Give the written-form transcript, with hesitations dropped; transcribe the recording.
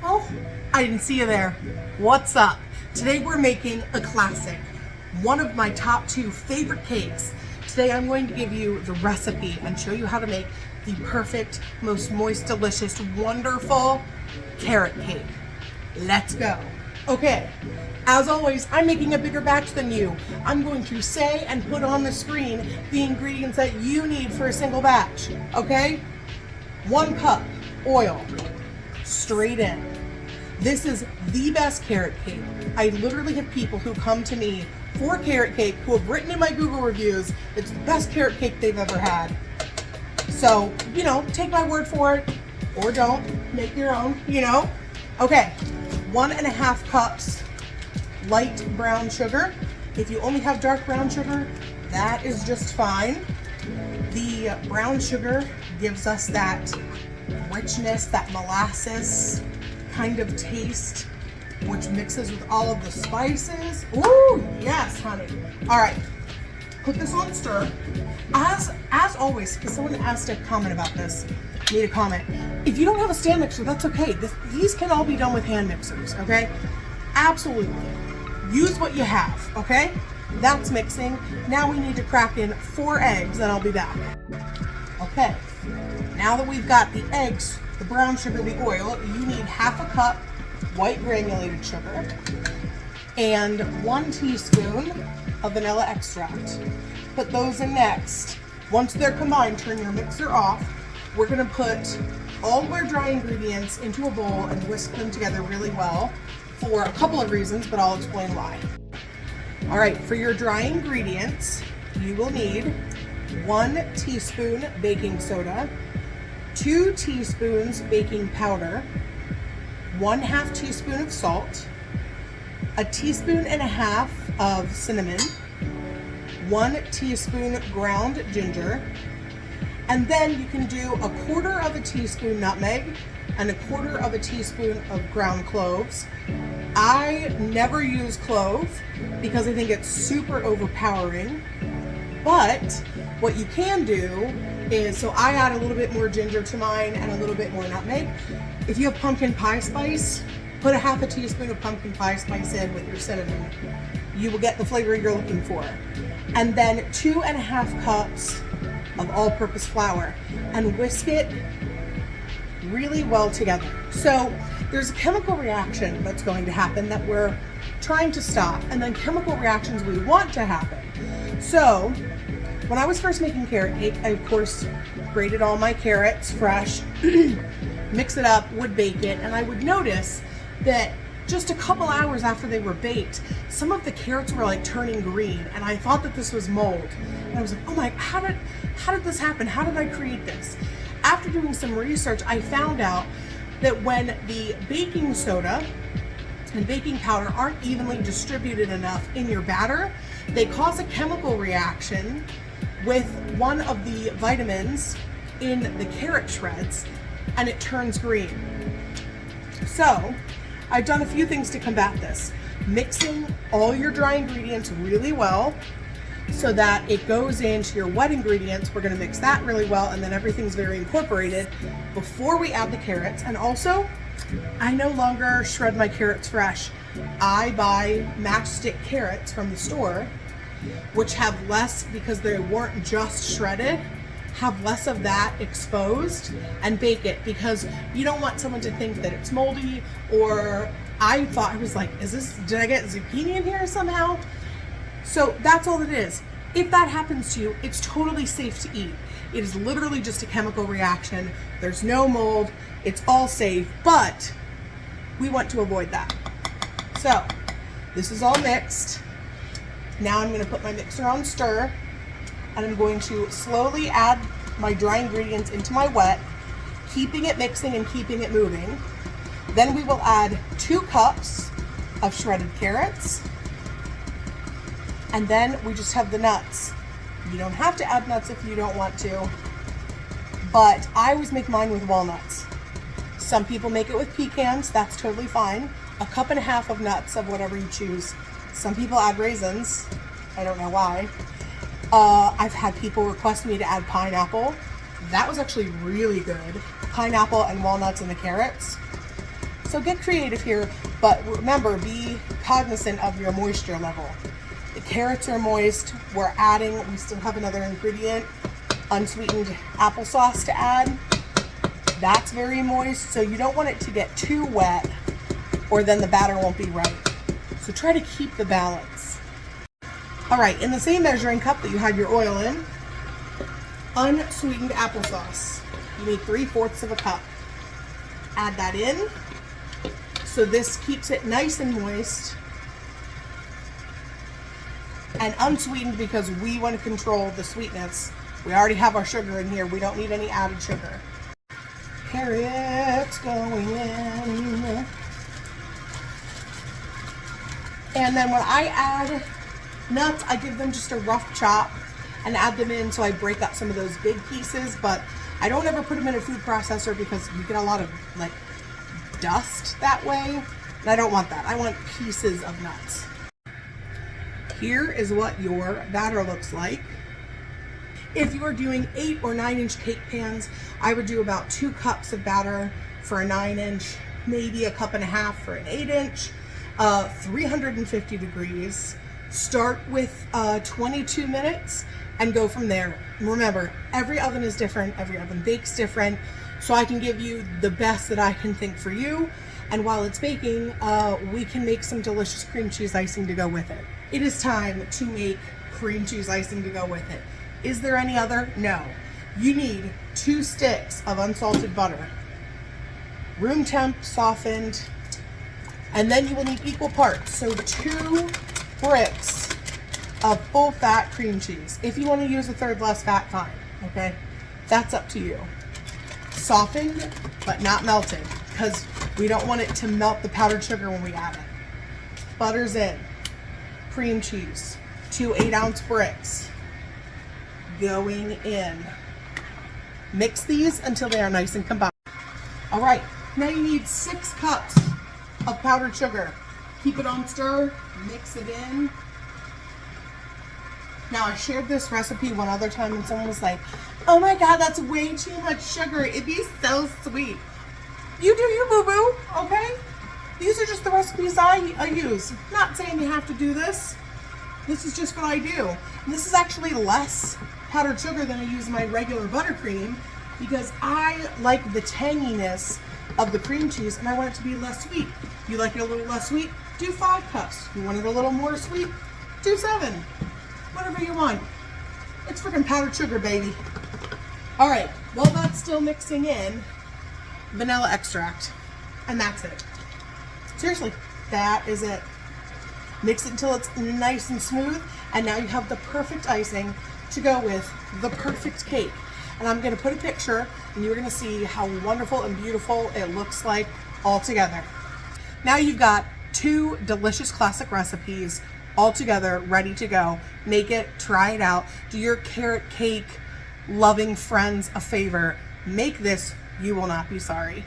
Oh, I didn't see you there. What's up? Today we're making a classic, one of my top 2 favorite cakes. Today I'm going to give you the recipe and show you how to make the perfect, most moist, delicious, wonderful carrot cake. Let's go. Okay, as always, I'm making a bigger batch than you. I'm going to say and put on the screen the ingredients that you need for a single batch, okay? 1 cup oil, straight in. This is the best carrot cake. I literally have people who come to me for carrot cake who have written in my Google reviews it's the best carrot cake they've ever had. So, take my word for it, or don't, make your own, Okay, 1.5 cups light brown sugar. If you only have dark brown sugar, that is just fine. The brown sugar gives us that richness, that molasses kind of taste, which mixes with all of the spices. Ooh, yes, honey. All right, put this on stir. As always, because someone asked a comment about this, made a comment. If you don't have a stand mixer, that's okay. These can all be done with hand mixers, okay? Absolutely. Use what you have, okay? That's mixing. Now we need to crack in 4 eggs, and I'll be back. Okay, now that we've got the eggs, the brown sugar, the oil, you need 1/2 cup white granulated sugar and 1 teaspoon of vanilla extract. Put those in next. Once they're combined, turn your mixer off. We're gonna put all of our dry ingredients into a bowl and whisk them together really well for a couple of reasons, but I'll explain why. All right, for your dry ingredients, you will need 1 teaspoon baking soda, 2 teaspoons baking powder, 1/2 teaspoon of salt, 1.5 teaspoons of cinnamon, 1 teaspoon ground ginger, and then you can do 1/4 teaspoon nutmeg and 1/4 teaspoon of ground cloves. I never use clove because I think it's super overpowering, but what you can do is, so I add a little bit more ginger to mine and a little bit more nutmeg. If you have pumpkin pie spice, put 1/2 teaspoon of pumpkin pie spice in with your cinnamon. You will get the flavor you're looking for. And then 2.5 cups of all-purpose flour, and whisk it really well together. So there's a chemical reaction that's going to happen that we're trying to stop, and then chemical reactions we want to happen. So when I was first making carrot cake, I of course grated all my carrots fresh, mix it up, would bake it, and I would notice that just a couple hours after they were baked, some of the carrots were like turning green, and I thought that this was mold. And I was like, oh my, how did this happen? How did I create this? After doing some research, I found out that when the baking soda and baking powder aren't evenly distributed enough in your batter, they cause a chemical reaction with one of the vitamins in the carrot shreds, and it turns green. So I've done a few things to combat this. Mixing all your dry ingredients really well so that it goes into your wet ingredients. We're gonna mix that really well, and then everything's very incorporated before we add the carrots. And also, I no longer shred my carrots fresh. I buy matchstick carrots from the store, which have less, because they weren't just shredded, have less of that exposed, and bake it, because you don't want someone to think that it's moldy, or I was like, did I get zucchini in here somehow? So that's all it is. If that happens to you, it's totally safe to eat. It is literally just a chemical reaction. There's no mold, it's all safe, but we want to avoid that. So this is all mixed. Now I'm gonna put my mixer on stir, and I'm going to slowly add my dry ingredients into my wet, keeping it mixing and keeping it moving. Then we will add 2 cups of shredded carrots, and then we just have the nuts. You don't have to add nuts if you don't want to, but I always make mine with walnuts. Some people make it with pecans, that's totally fine. 1.5 cups of nuts of whatever you choose. Some people add raisins, I don't know why. I've had people request me to add pineapple. That was actually really good. pineapple and walnuts and the carrots. So get creative here, but remember, be cognizant of your moisture level. The carrots are moist. We still have another ingredient, unsweetened applesauce to add. That's very moist, so you don't want it to get too wet or then the batter won't be right. So try to keep the balance. All right, in the same measuring cup that you had your oil in, unsweetened applesauce. You need 3/4 of a cup. Add that in. So this keeps it nice and moist. And unsweetened because we want to control the sweetness. We already have our sugar in here. We don't need any added sugar. Carrots going in. And then when I add nuts, I give them just a rough chop and add them in so I break up some of those big pieces, but I don't ever put them in a food processor because you get a lot of like dust that way, and I don't want that. I want pieces of nuts. Here is what your batter looks like. If you are doing 8 or 9-inch cake pans, I would do about 2 cups of batter for a 9-inch, maybe a cup and a half for an 8-inch, 350 degrees. Start with 22 minutes and go from there. Remember, every oven is different, every oven bakes different, so I can give you the best that I can think for you. And while it's baking, we can make some delicious cream cheese icing to go with it. It is time to make cream cheese icing to go with it. Is there any other? No. You need 2 sticks of unsalted butter, room temp, softened, and then you will need equal parts. So 2 bricks of full fat cream cheese. If you want to use a third less fat, fine, okay? That's up to you. Softened, but not melted, because we don't want it to melt the powdered sugar when we add it. Butter's in. Cream cheese, 2 8-ounce bricks going in. Mix these until they are nice and combined. All right, now you need 6 cups of powdered sugar. Keep it on stir, mix it in. Now, I shared this recipe one other time and someone was like, oh my God, that's way too much sugar. It'd be so sweet. You do you, boo-boo, okay? These are just the recipes I use. Not saying you have to do this. This is just what I do. And this is actually less powdered sugar than I use in my regular buttercream because I like the tanginess of the cream cheese and I want it to be less sweet. You like it a little less sweet? Do 5 cups. You want it a little more sweet? Do 7. Whatever you want. It's freaking powdered sugar, baby. All right, while that's still mixing in, vanilla extract. And that's it. Seriously, that is it. Mix it until it's nice and smooth, and now you have the perfect icing to go with the perfect cake. And I'm gonna put a picture, and you're gonna see how wonderful and beautiful it looks like all together. Now you've got 2 delicious classic recipes all together, ready to go. Make it, try it out. Do your carrot cake loving friends a favor. Make this, you will not be sorry.